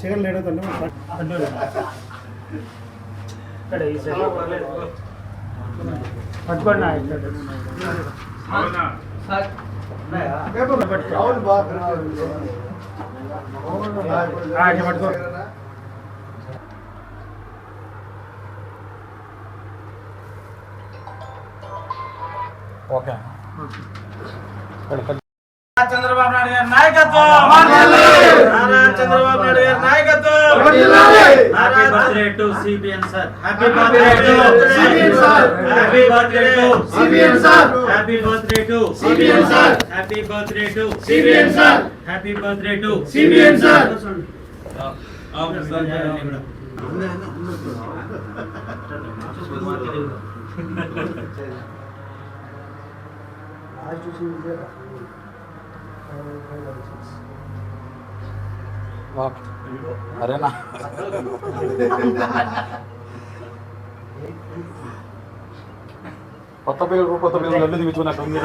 Second late అవుతుంది ఇక్కడ ఈ సైడ్ పట్టుకోండి పట్టుకో ఓకే చంద్రబాబు నాయుడు గారి నాయకత్వం చంద్రబాబు నాయుడు గారి నాయకత్వం happy birthday to CBN sir happy birthday to CBN sir happy birthday to CBN sir happy birthday to CBN sir happy birthday to CBN sir happy birthday to CBN sir arena కొత్త పిల్లలు అల్లు దిగుతున్నట్టు ఉంది.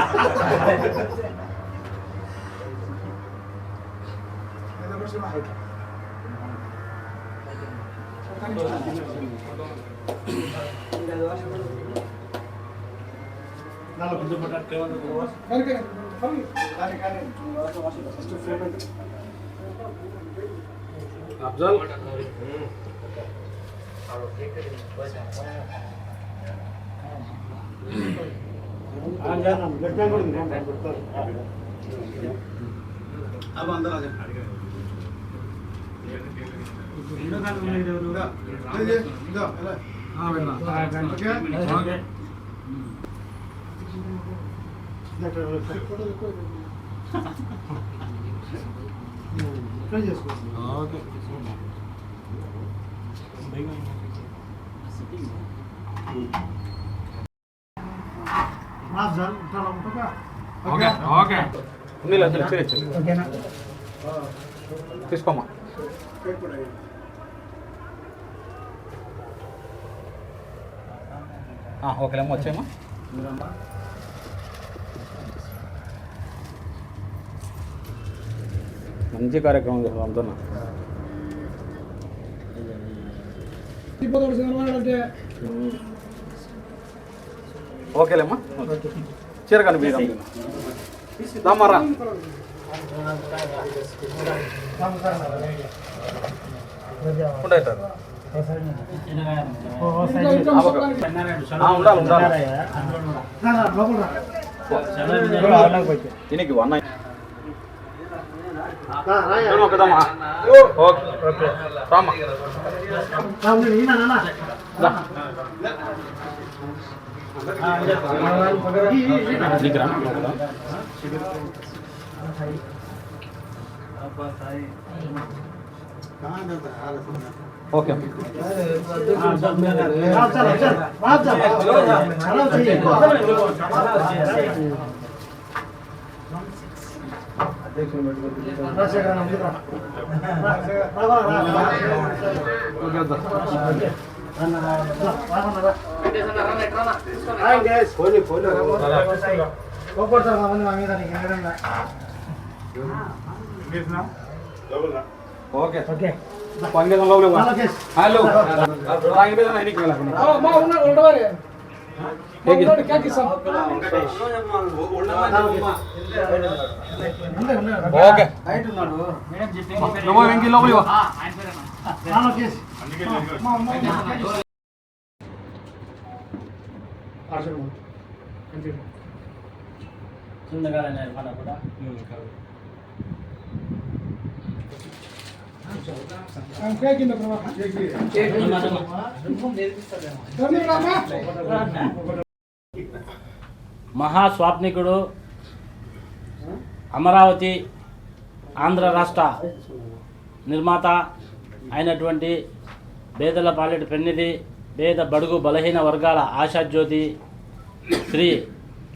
అఫ్జల్ अब अंदर आ जाए తీసుకోమ్మా. ఓకేలేమ్మా వచ్చాయమ్మా. మంచి కార్యక్రమం జరుగుతున్నా. ఓకేలేమ్మా చీర కనిపించ దామారా దీనికి వన్ ఒకదమ్మా. ఓకే రామ్మా okay okay okay hello okay నువ్వు వెంకీ లోపలి మహాస్వాప్నికుడు అమరావతి ఆంధ్ర రాష్ట్ర నిర్మాత అయినటువంటి బేదలపాలెటి పెన్నిధి పేద బడుగు బలహీన వర్గాల ఆశాజ్యోతి శ్రీ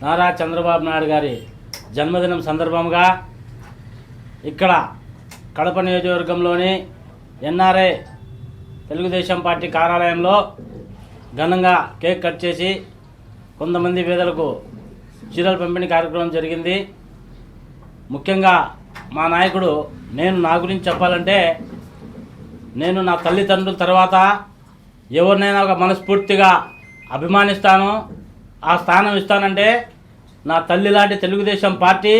నారా చంద్రబాబు నాయుడు గారి జన్మదినం సందర్భంగా ఇక్కడ కడప నియోజకవర్గంలోని ఎన్ఆర్ఐ తెలుగుదేశం పార్టీ కార్యాలయంలో ఘనంగా కేక్ కట్ చేసి కొంతమంది పేదలకు చీరల పంపిణీ కార్యక్రమం జరిగింది. ముఖ్యంగా మా నాయకుడు నా గురించి చెప్పాలంటే నేను నా తల్లిదండ్రుల తర్వాత ఎవరినైనా ఒక మనస్ఫూర్తిగా అభిమానిస్తాను, ఆ స్థానం ఇస్తానంటే నా తల్లి లాంటి తెలుగుదేశం పార్టీ,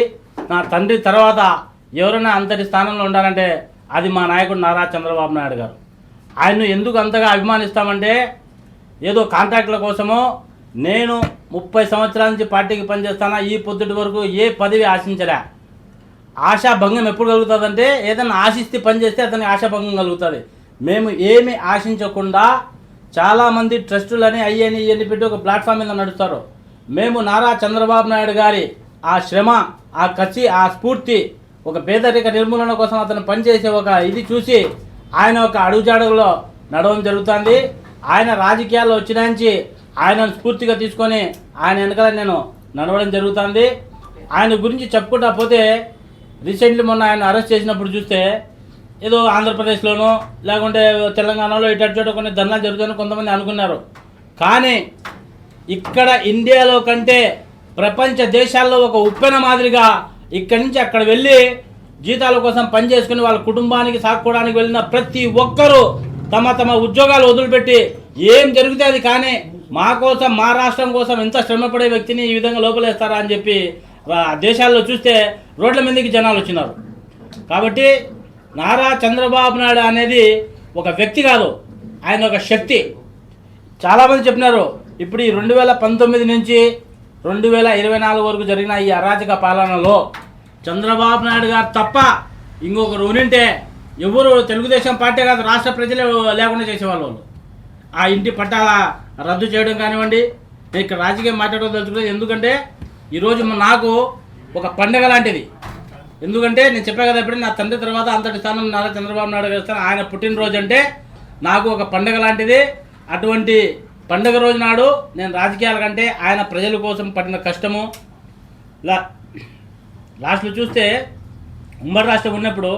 నా తండ్రి తర్వాత ఎవరైనా అంతటి స్థానంలో ఉండాలంటే అది మా నాయకుడు నారా చంద్రబాబు నాయుడు గారు. ఆయన్ను ఎందుకు అంతగా అభిమానిస్తామంటే ఏదో కాంట్రాక్టుల కోసమో, నేను 30 సంవత్సరాల నుంచి పార్టీకి పనిచేస్తానా, ఈ పొద్దుటి వరకు ఏ పదవి ఆశించలే. ఆశాభంగం ఎప్పుడు కలుగుతుందంటే ఏదైనా ఆశిస్తే పనిచేస్తే అతనికి ఆశాభంగం కలుగుతుంది. మేము ఏమి ఆశించకుండా చాలామంది ట్రస్టులని అయ్యని ఇవన్నీ పెట్టి ఒక ప్లాట్ఫామ్ మీద నడుస్తారు. మేము నారా చంద్రబాబు నాయుడు గారి ఆ శ్రమ, ఆ కసి, ఆ స్ఫూర్తి, ఒక పేదరిక నిర్మూలన కోసం అతను పనిచేసే ఒక ఇది చూసి ఆయన ఒక అడుగుజాడుగులో నడవడం జరుగుతుంది. ఆయన రాజకీయాల్లో వచ్చినాంచి ఆయనను స్ఫూర్తిగా తీసుకొని ఆయన వెనకాల నేను నడవడం జరుగుతుంది. ఆయన గురించి చెప్పుకుంటా పోతే రీసెంట్లీ మొన్న ఆయన అరెస్ట్ చేసినప్పుడు చూస్తే ఏదో ఆంధ్రప్రదేశ్లోనో లేకుంటే తెలంగాణలో ఇటు కొన్ని ధర్నాలు జరుగుతాయని కొంతమంది అనుకున్నారు. కానీ ఇక్కడ ఇండియాలో కంటే ప్రపంచ దేశాల్లో ఒక ఉప్పెన మాదిరిగా ఇక్కడి నుంచి అక్కడ వెళ్ళి జీతాల కోసం పనిచేసుకుని వాళ్ళ కుటుంబానికి సాక్కోవడానికి వెళ్ళిన ప్రతి ఒక్కరూ తమ తమ ఉద్యోగాలు వదిలిపెట్టి ఏం జరిగితే అది కానీ మా కోసం, మా రాష్ట్రం కోసం ఎంత శ్రమపడే వ్యక్తిని ఈ విధంగా లోపలేస్తారా అని చెప్పి దేశాల్లో చూస్తే రోడ్ల మీదకి జనాలు వచ్చినారు. కాబట్టి నారా చంద్రబాబు నాయుడు అనేది ఒక వ్యక్తి కాదు, ఆయన ఒక శక్తి. చాలామంది చెప్పినారు ఇప్పుడు ఈ 2019 నుంచి 2024 వరకు జరిగిన ఈ అరాచక పాలనలో చంద్రబాబు నాయుడు గారు తప్ప ఇంకొకరు ఉనింటే ఎవరు తెలుగుదేశం పార్టీ కాదు రాష్ట్ర ప్రజలే లేకుండా చేసేవాళ్ళు. ఆ ఇంటి పట్టాల రద్దు చేయడం కానివ్వండి, నేను ఇక్కడ రాజకీయం మాట్లాడడం తెలుసుకునేది ఎందుకంటే ఈరోజు నాకు ఒక పండగ లాంటిది. ఎందుకంటే నేను చెప్పా కదా ఇప్పుడు నా తండ్రి తర్వాత అంతటి స్థానం నారా చంద్రబాబు నాయుడు గారు ఇస్తాను. ఆయన పుట్టినరోజు అంటే నాకు ఒక పండగ లాంటిది. అటువంటి పండగ రోజు నాడు నేను రాజకీయాల కంటే ఆయన ప్రజల కోసం పడిన కష్టము లాస్ట్లో చూస్తే ఉమ్మడి రాష్ట్రం ఉన్నప్పుడు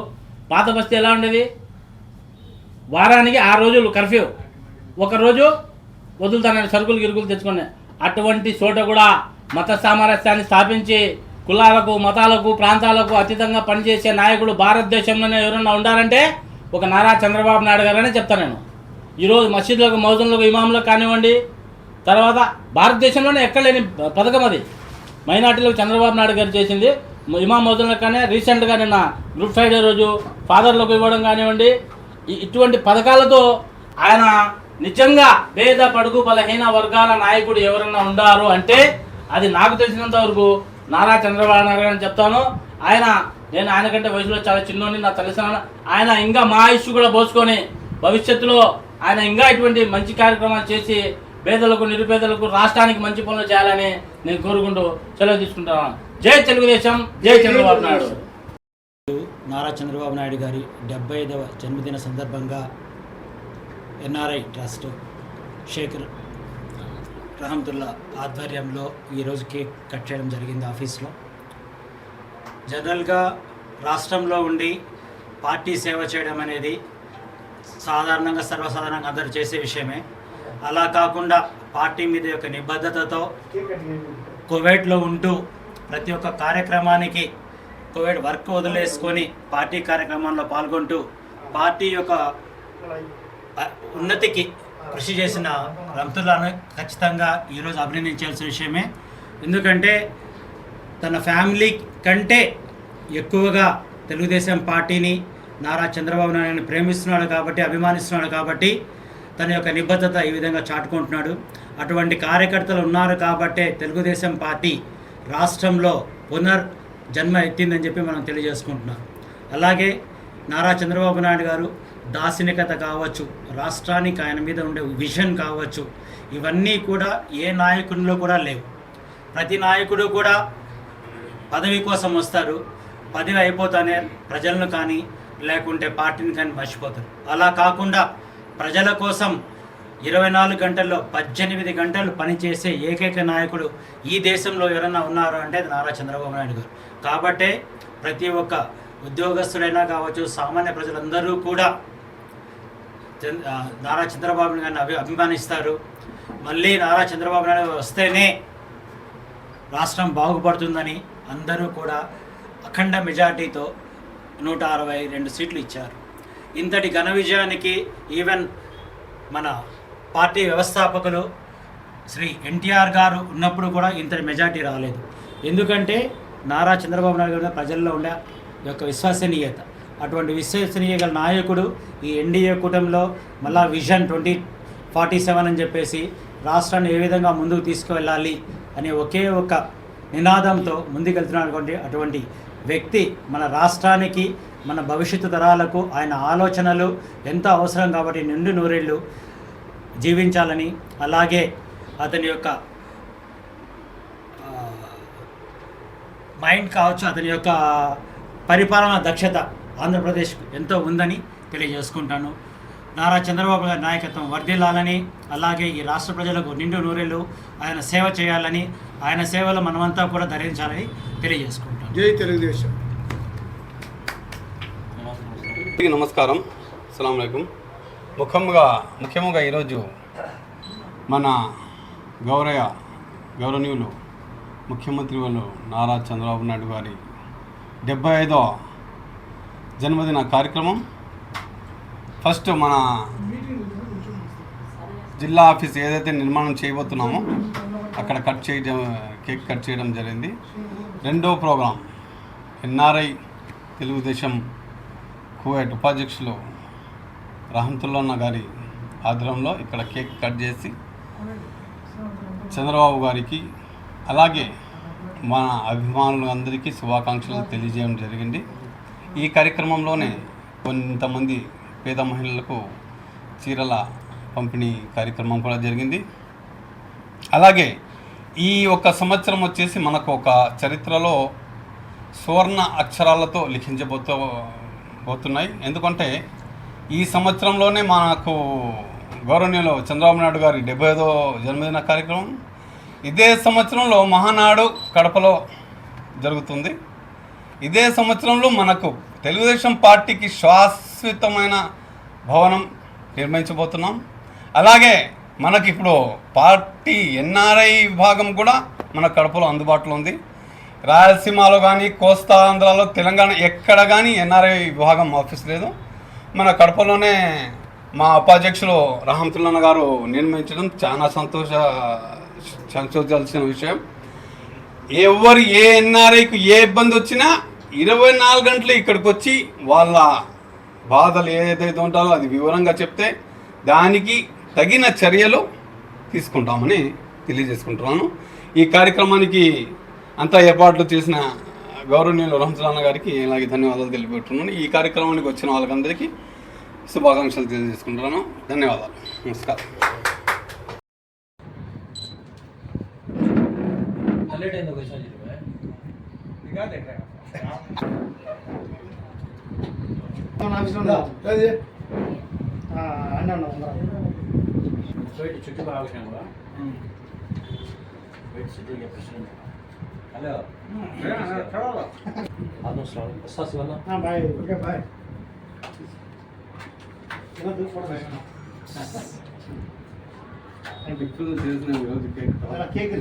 పాత బస్తీ ఎలా ఉండేది, వారానికి 6 రోజులు కర్ఫ్యూ, ఒకరోజు వదులుతానని సరుకులు గిరుకులు తెచ్చుకునే అటువంటి చోట కూడా మత సామరస్యాన్ని స్థాపించి కులాలకు, మతాలకు, ప్రాంతాలకు అతీతంగా పనిచేసే నాయకుడు భారతదేశంలోనే ఎవరన్నా ఉండాలంటే ఒక నారా చంద్రబాబు నాయుడు గారనే చెప్తాను నేను. ఈరోజు మసీదులకు, మౌజన్లకు, ఇమాములకు కానివ్వండి, తర్వాత భారతదేశంలోనే ఎక్కడ లేని పథకం అది మైనార్టీలకు చంద్రబాబు నాయుడు గారు చేసింది. ఇమాం మౌజన్లకు కానీ రీసెంట్గా నిన్న గుడ్ ఫ్రైడే రోజు ఫాదర్లకు ఇవ్వడం కానివ్వండి, ఇటువంటి పథకాలతో ఆయన నిజంగా పేద పడుగు బలహీన వర్గాల నాయకుడు ఎవరన్నా ఉండారు అంటే అది నాకు తెలిసినంత వరకు నారా చంద్రబాబు నాయుడు అని చెప్తాను. నేను ఆయన కంటే వయసులో చాలా చిన్నోని, నా తెలిసిన ఆయన ఇంకా మా ఇష్యూ కూడా పోసుకొని భవిష్యత్తులో ఆయన ఇంకా ఇటువంటి మంచి కార్యక్రమాలు చేసి పేదలకు, నిరుపేదలకు, రాష్ట్రానికి మంచి పనులు చేయాలని నేను కోరుకుంటూ సెలవు తీసుకుంటాను. జై తెలుగుదేశం, జై చంద్రబాబు నాయుడు. నారా చంద్రబాబు నాయుడు గారి 75వ జన్మదిన సందర్భంగా ఎన్ఆర్ఐ ట్రస్ట్ షేక్ రహమతుల్లా ఆధ్వర్యంలో ఈరోజు కేక్ కట్ చేయడం జరిగింది ఆఫీస్లో. జనరల్గా రాష్ట్రంలో ఉండి పార్టీ సేవ చేయడం అనేది సాధారణంగా సర్వసాధారణంగా అందరూ చేసే విషయమే. అలా కాకుండా పార్టీ మీద యొక్క నిబద్ధతతో కువైట్లో ఉంటూ ప్రతి ఒక్క కార్యక్రమానికి కువైట్ వర్క్ వదిలేసుకొని పార్టీ కార్యక్రమాల్లో పాల్గొంటూ పార్టీ యొక్క ఉన్నతికి కృషి చేసిన రహమతుల్లాను ఖచ్చితంగా ఈరోజు అభినందించాల్సిన విషయమే. ఎందుకంటే తన ఫ్యామిలీ కంటే ఎక్కువగా తెలుగుదేశం పార్టీని, నారా చంద్రబాబు నాయుడుని ప్రేమిస్తున్నాడు కాబట్టి, అభిమానిస్తున్నాడు కాబట్టి తన యొక్క నిబద్ధత ఈ విధంగా చాటుకుంటున్నాడు. అటువంటి కార్యకర్తలు ఉన్నారు కాబట్టే తెలుగుదేశం పార్టీ రాష్ట్రంలో పునర్జన్మ ఎత్తిందని చెప్పి మనం తెలియజేసుకుంటున్నాం. అలాగే నారా చంద్రబాబు నాయుడు గారు దార్శనికత కావచ్చు, రాష్ట్రానికి ఆయన మీద ఉండే విజన్ కావచ్చు, ఇవన్నీ కూడా ఏ నాయకుడిలో కూడా లేవు. ప్రతి నాయకుడు కూడా పదవి కోసం వస్తారు, పదవి అయిపోతానే ప్రజలను కానీ లేకుంటే పార్టీని కానీ మర్చిపోతారు. అలా కాకుండా ప్రజల కోసం 24 గంటల్లో 18 గంటలు పనిచేసే ఏకైక నాయకుడు ఈ దేశంలో ఎవరైనా ఉన్నారు అంటే అది నారా చంద్రబాబు నాయుడు గారు. కాబట్టే ప్రతి ఒక్క ఉద్యోగస్తుడైనా కావచ్చు, సామాన్య ప్రజలందరూ కూడా నారా చంద్రబాబు గారిని అభిమానిస్తారు. మళ్ళీ నారా చంద్రబాబు నాయుడు వస్తేనే రాష్ట్రం బాగుపడుతుందని అందరూ కూడా అఖండ మెజార్టీతో 162 సీట్లు ఇచ్చారు. ఇంతటి ఘన విజయానికి ఈవెన్ మన పార్టీ వ్యవస్థాపకులు శ్రీ ఎన్టీఆర్ గారు ఉన్నప్పుడు కూడా ఇంతటి మెజార్టీ రాలేదు. ఎందుకంటే నారా చంద్రబాబు నాయుడు గారు ప్రజల్లో ఉండే యొక్క విశ్వసనీయత, అటువంటి విశ్వసనీయ గల నాయకుడు ఈ ఎన్డీఏ కూటమిలో మళ్ళా విజన్ 2047 అని చెప్పేసి రాష్ట్రాన్ని ఏ విధంగా ముందుకు తీసుకువెళ్ళాలి అనే ఒకే ఒక నినాదంతో ముందుకెళ్తున్నటువంటి అటువంటి వ్యక్తి మన రాష్ట్రానికి, మన భవిష్యత్తు తరాలకు ఆయన ఆలోచనలు ఎంతో అవసరం కాబట్టి నిండు నూరేళ్ళు జీవించాలని, అలాగే అతని యొక్క మైండ్ కావచ్చు, అతని యొక్క పరిపాలనా దక్షత ఆంధ్రప్రదేశ్కు ఎంతో ఉందని తెలియజేసుకుంటాను. నారా చంద్రబాబు గారి నాయకత్వం వర్ధిల్లాలని, అలాగే ఈ రాష్ట్ర ప్రజలకు నిండు నూరేళ్ళు ఆయన సేవ చేయాలని, ఆయన సేవలో మనమంతా కూడా ధరించాలని తెలియజేసుకుంటాను. జై తెలుగుదేశం. నమస్కారం, అస్సలాము అలైకుం. ముఖ్యంగా ఈరోజు మన గౌరవనీయులు ముఖ్యమంత్రి వాళ్ళు నారా చంద్రబాబు నాయుడు గారి 75వ జన్మదిన కార్యక్రమం. ఫస్ట్ మన జిల్లా ఆఫీస్ ఏదైతే నిర్మాణం చేయబోతున్నామో అక్కడ కేక్ కట్ చేయడం జరిగింది. రెండో ప్రోగ్రాం ఎన్ఆర్ఐ తెలుగుదేశం కువైట్ ఉపాధ్యక్షులు రహమతుల్లా గారి ఆధ్వర్యంలో ఇక్కడ కేక్ కట్ చేసి చంద్రబాబు గారికి అలాగే మన అభిమానులందరికీ శుభాకాంక్షలు తెలియజేయడం జరిగింది. ఈ కార్యక్రమంలోనే కొంతమంది పేద మహిళలకు చీరల పంపిణీ కార్యక్రమం కూడా జరిగింది. అలాగే ఈ ఒక సంవత్సరం వచ్చేసి మనకు ఒక చరిత్రలో సువర్ణ అక్షరాలతో లిఖించబోతున్నాయి. ఎందుకంటే ఈ సంవత్సరంలోనే మనకు గౌరవనీయులు చంద్రబాబు నాయుడు గారి 75వ జన్మదిన కార్యక్రమం. ఇదే సంవత్సరంలో మహానాడు కడపలో జరుగుతుంది. ఇదే సంవత్సరంలో మనకు తెలుగుదేశం పార్టీకి శాశ్వతమైన భవనం నిర్మించబోతున్నాం. అలాగే మనకి ఇప్పుడు పార్టీ ఎన్ఆర్ఐ విభాగం కూడా మన కడపలో అందుబాటులో ఉంది. రాయలసీమలో కానీ, కోస్తా ఆంధ్రాలో, తెలంగాణ ఎక్కడ కానీ ఎన్ఆర్ఐ విభాగం ఆఫీస్ లేదు. మన కడపలోనే మా ఉపాధ్యక్షులు రహమతుల్లా గారు నిర్మించడం చాలా సంతోషించాల్సిన విషయం. ఎవరు ఏ ఎన్ఆర్ఐకి ఏ ఇబ్బంది వచ్చినా 24 గంటలు ఇక్కడికి వచ్చి వాళ్ళ బాధలు ఏదైతే ఉంటారో అది వివరంగా చెప్తే దానికి తగిన చర్యలు తీసుకుంటామని తెలియజేసుకుంటున్నాను. ఈ కార్యక్రమానికి అంతా ఏర్పాట్లు చేసిన గౌరవనీయులు రహమతుల్లా గారికి ఇలాగే ధన్యవాదాలు తెలియపెట్టున్నాను. ఈ కార్యక్రమానికి వచ్చిన వాళ్ళకందరికీ శుభాకాంక్షలు తెలియజేసుకుంటున్నాను. ధన్యవాదాలు. నమస్కారం. కేక్